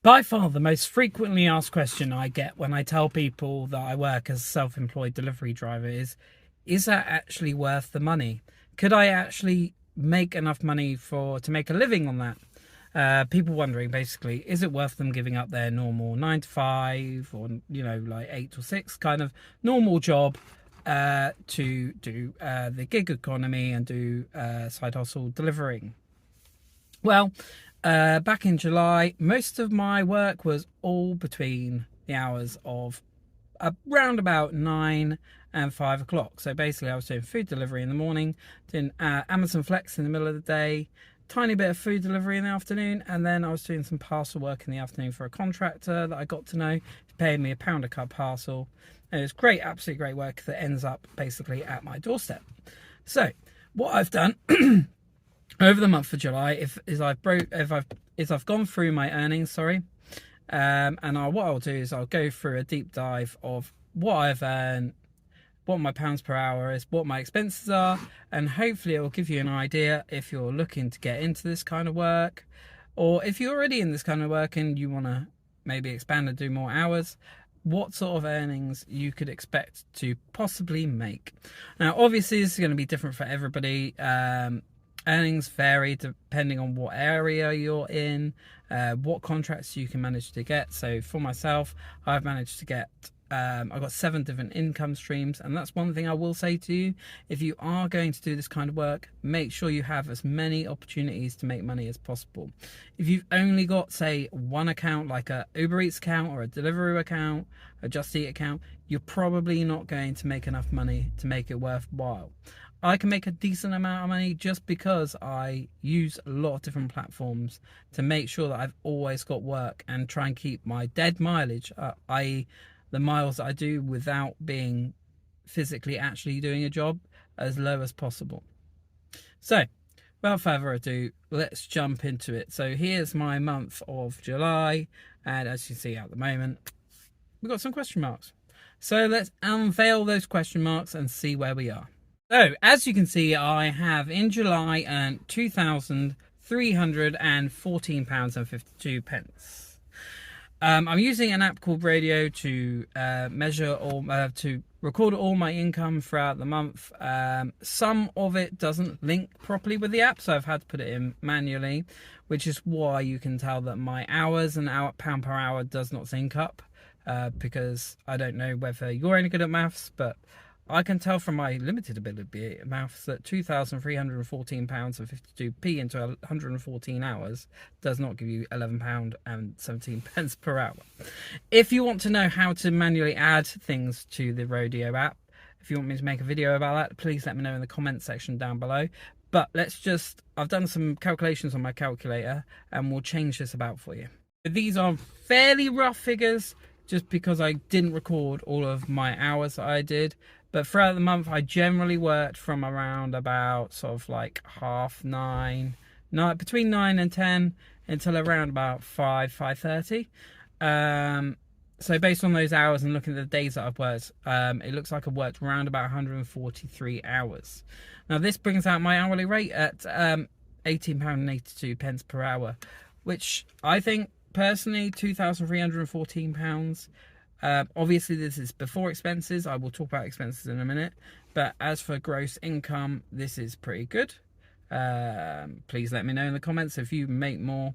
By far, the most frequently asked question I get when I tell people that I work as a self-employed delivery driver is that actually worth the money? Could I actually make enough money to make a living on that? People wondering basically, is it worth them giving up their normal 9 to 5 or, like 8 to 6 kind of normal job to do the gig economy and do side hustle delivering? Well, back in July, most of my work was all between the hours of around about 9 and 5 o'clock. So basically, I was doing food delivery in the morning, doing Amazon Flex in the middle of the day, tiny bit of food delivery in the afternoon, and then I was doing some parcel work in the afternoon for a contractor that I got to know. He paid me £1 a cut parcel. And it was great, absolutely great work that ends up basically at my doorstep. So what I've done over the month of July, I've gone through my earnings, and what I'll do is I'll go through a deep dive of what I've earned, what my pounds per hour is, what my expenses are, and hopefully it will give you an idea if you're looking to get into this kind of work, or if you're already in this kind of work and you want to maybe expand and do more hours, what sort of earnings you could expect to possibly make. Now, obviously, this is going to be different for everybody. Earnings vary depending on what area you're in, what contracts you can manage to get. So for myself, I've managed to get I've got 7 different income streams, and that's one thing I will say to you. If you are going to do this kind of work, make sure you have as many opportunities to make money as possible. If you've only got, say, one account, like a Uber Eats account or a Deliveroo account, a Just Eat account, you're probably not going to make enough money to make it worthwhile. I can make a decent amount of money just because I use a lot of different platforms to make sure that I've always got work and try and keep my dead mileage, i.e. the miles that I do without being physically actually doing a job, as low as possible. So, without further ado, let's jump into it. So here's my month of July, and as you see at the moment, we've got some question marks. So let's unveil those question marks and see where we are. So, as you can see, I have in July earned £2,314.52. I'm using an app called Radio to to record all my income throughout the month. Some of it doesn't link properly with the app, so I've had to put it in manually, which is why you can tell that my hours and pound per hour does not sync up, because I don't know whether you're any good at maths, but I can tell from my limited ability at maths that £2,314.52 into 114 hours does not give you £11.17 per hour. If you want to know how to manually add things to the Rodeo app, if you want me to make a video about that, please let me know in the comment section down below. But I've done some calculations on my calculator and we'll change this about for you. These are fairly rough figures just because I didn't record all of my hours that I did. But throughout the month, I generally worked from around about sort of like between 9 and 10 until around about 5:30. So based on those hours and looking at the days that I've worked, it looks like I've worked around about 143 hours. Now this brings out my hourly rate at £18.82 per hour, which I think personally, £2,314. Obviously this is before expenses. I will talk about expenses in a minute, but as for gross income, this is pretty good. Please let me know in the comments if you make more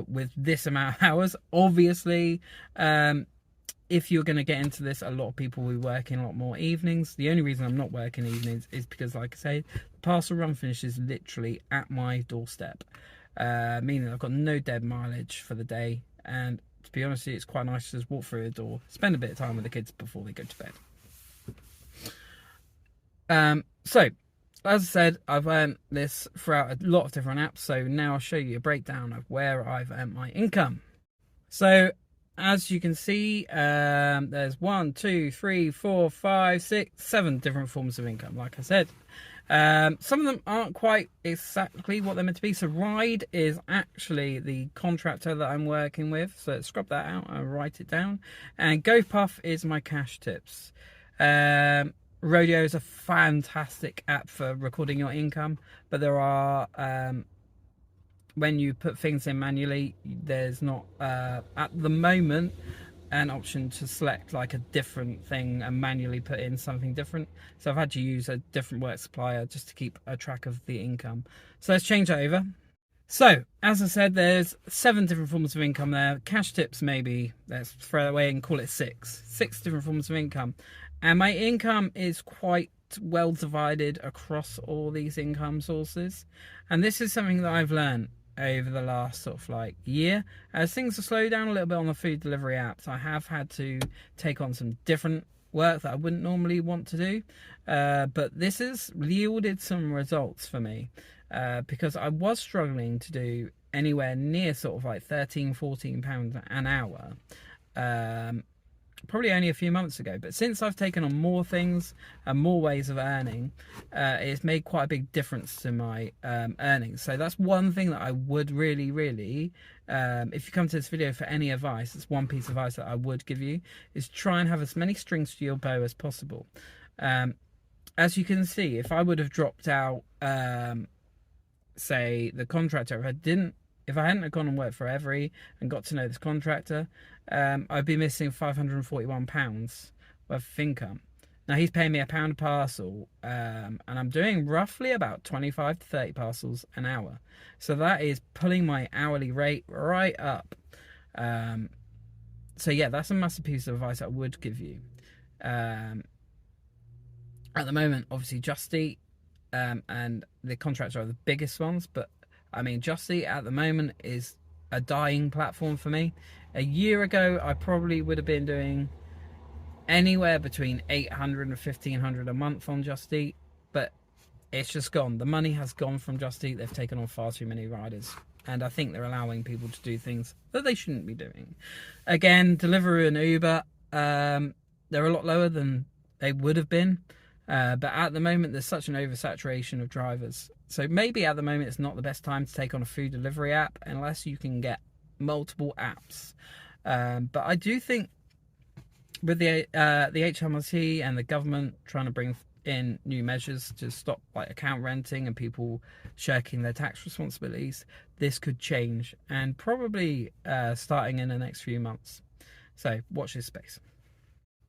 with this amount of hours. Obviously, if you're going to get into this, a lot of people will be working a lot more evenings. The only reason I'm not working evenings is because, like I say, the parcel run finishes literally at my doorstep, meaning I've got no dead mileage for the day. And to be honest, it's quite nice to just walk through the door, spend a bit of time with the kids before they go to bed. So, as I said, I've earned this throughout a lot of different apps. So now I'll show you a breakdown of where I've earned my income. So, as you can see, there's 1, 2, 3, 4, 5, 6, 7 different forms of income, like I said. Some of them aren't quite exactly what they're meant to be. So Ride is actually the contractor that I'm working with. So let's scrub that out and write it down. And GoPuff is my cash tips. Rodeo is a fantastic app for recording your income, but there are when you put things in manually, there's not at the moment an option to select like a different thing and manually put in something different. So I've had to use a different work supplier just to keep a track of the income. So let's change that over. So as I said, there's 7 different forms of income there. Cash tips, maybe let's throw it away and call it 6 different forms of income. And my income is quite well divided across all these income sources. And this is something that I've learned over the last sort of like year. As things have slowed down a little bit on the food delivery apps, I have had to take on some different work that I wouldn't normally want to do. But this has yielded some results for me. Because I was struggling to do anywhere near sort of like £13-14 an hour, probably only a few months ago. But since I've taken on more things and more ways of earning, it's made quite a big difference to my earnings. So that's one thing that I would really, if you come to this video for any advice, it's one piece of advice that I would give you, is try and have as many strings to your bow as possible. As you can see, if I would have dropped out say the contractor, if I hadn't have gone and worked for Evri and got to know this contractor, I'd be missing £541 worth of income. Now he's paying me £1 a parcel, and I'm doing roughly about 25 to 30 parcels an hour. So that is pulling my hourly rate right up. So yeah, that's a massive piece of advice I would give you. At the moment, obviously Just Eat and the contracts are the biggest ones, but I mean Just Eat at the moment is a dying platform for me. A year ago I probably would have been doing anywhere between 800 and 1500 a month on Just Eat, but it's just gone. The money has gone from Just Eat. They've taken on far too many riders, and I think they're allowing people to do things that they shouldn't be doing. Again, Deliveroo and Uber, they're a lot lower than they would have been. But at the moment, there's such an oversaturation of drivers. So maybe at the moment, it's not the best time to take on a food delivery app unless you can get multiple apps. But I do think with the HMRC and the government trying to bring in new measures to stop like account renting and people shirking their tax responsibilities, this could change, and probably starting in the next few months. So watch this space.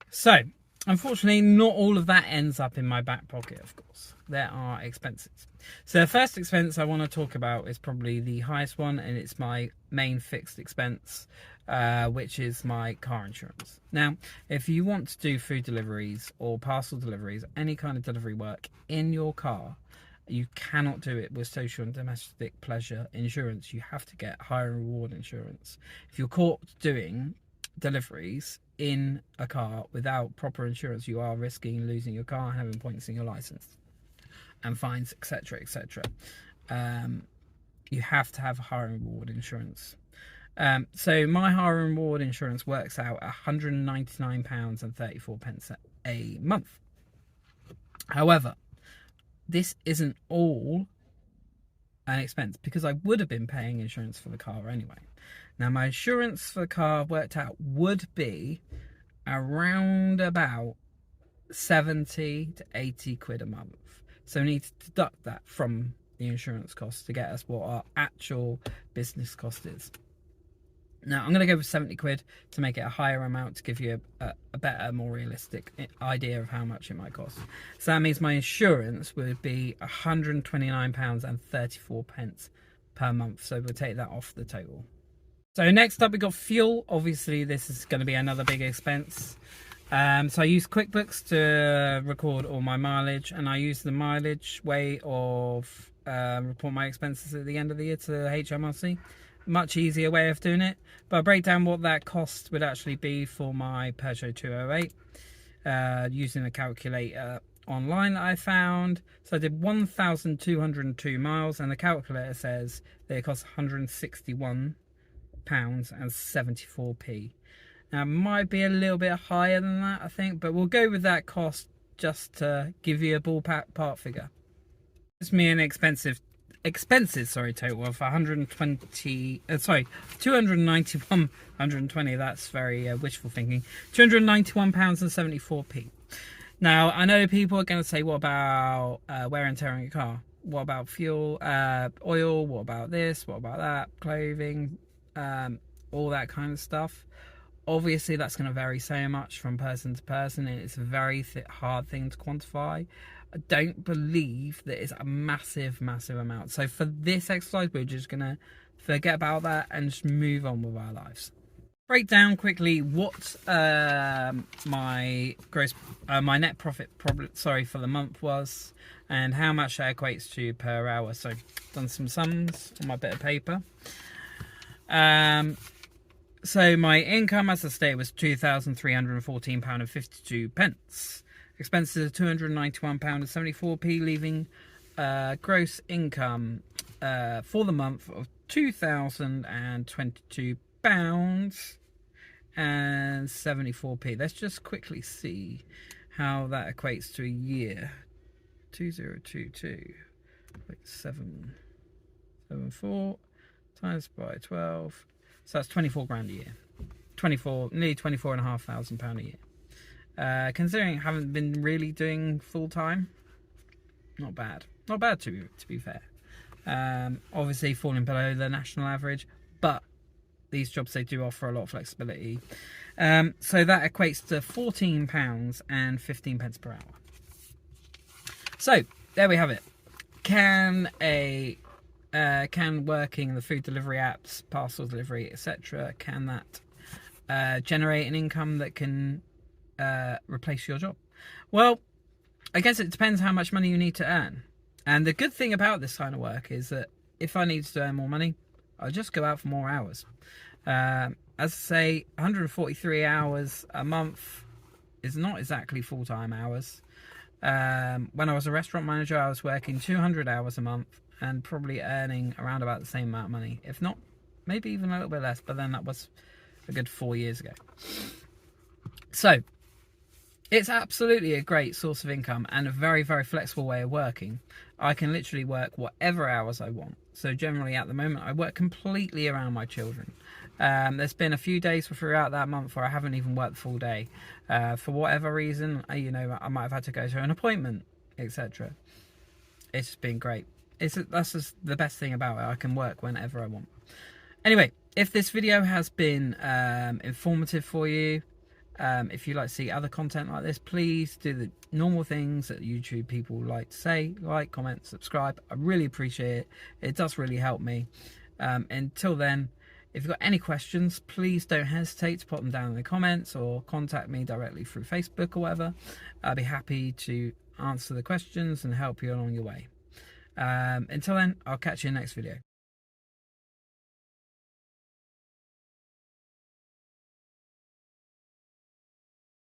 So unfortunately, not all of that ends up in my back pocket, of course. There are expenses. So the first expense I want to talk about is probably the highest one, and it's my main fixed expense, which is my car insurance. Now, if you want to do food deliveries or parcel deliveries, any kind of delivery work in your car, you cannot do it with social and domestic pleasure insurance. You have to get hire and reward insurance. If you're caught doing deliveries in a car without proper insurance, you are risking losing your car and having points in your license and fines, etc, etc. You have to have hire and reward insurance. So my hire and reward insurance works out at £199.34 a month. However, this isn't all an expense, because I would have been paying insurance for the car anyway. Now my insurance for the car worked out would be around about 70 to 80 quid a month. So we need to deduct that from the insurance cost to get us what our actual business cost is. Now I'm going to go with 70 quid to make it a higher amount, to give you a better, more realistic idea of how much it might cost. So that means my insurance would be £129.34 per month. So we'll take that off the total. So next up, we got fuel. Obviously, this is going to be another big expense. So I use QuickBooks to record all my mileage, and I use the mileage way of report my expenses at the end of the year to HMRC. Much easier way of doing it, but I'll break down what that cost would actually be for my Peugeot 208 using a calculator online that I found. So I did 1,202 miles, and the calculator says that it costs £161.74. Now it might be a little bit higher than that, I think, but we'll go with that cost just to give you a ballpark figure. It's me an expenses total of 291. That's very wishful thinking. £291.74. Now I know people are going to say, what about wear and tear on your car? What about fuel, oil? What about this? What about that? Clothing, all that kind of stuff. Obviously, that's going to vary so much from person to person, and it's a very hard thing to quantify. I don't believe that it's a massive amount. So for this exercise, we're just going to forget about that and just move on with our lives. Break down quickly what my net profit for the month was, and how much that equates to per hour. So done some sums on my bit of paper. So my income, as I stated, was £2,314.52. Expenses are £291.74, leaving gross income for the month of £2,022.74. Let's just quickly see how that equates to a year. 2022.774 times by 12. So that's 24 grand a year. Nearly £24,500 a year. Considering I haven't been really doing full time, not bad. Not bad to be fair. Obviously falling below the national average, but these jobs, they do offer a lot of flexibility. So that equates to £14.15 per hour. So there we have it. Can working in the food delivery apps, parcel delivery, etc., can that generate an income that can replace your job? Well, I guess it depends how much money you need to earn. And the good thing about this kind of work is that if I need to earn more money, I'll just go out for more hours. As I say, 143 hours a month is not exactly full-time hours. When I was a restaurant manager, I was working 200 hours a month and probably earning around about the same amount of money, if not maybe even a little bit less, but then that was a good 4 years ago. So it's absolutely a great source of income and a very flexible way of working. I can literally work whatever hours I want. So generally at the moment I work completely around my children. There's been a few days throughout that month where I haven't even worked the full day. For whatever reason, I might have had to go to an appointment, etc. It's just been great. That's just the best thing about it. I can work whenever I want. Anyway, if this video has been informative for you, if you'd like to see other content like this, please do the normal things that YouTube people like to say: like, comment, subscribe. I really appreciate it. It does really help me. Until then, if you've got any questions, please don't hesitate to put them down in the comments or contact me directly through Facebook or whatever. I'll be happy to answer the questions and help you along your way. Until then, I'll catch you in the next video.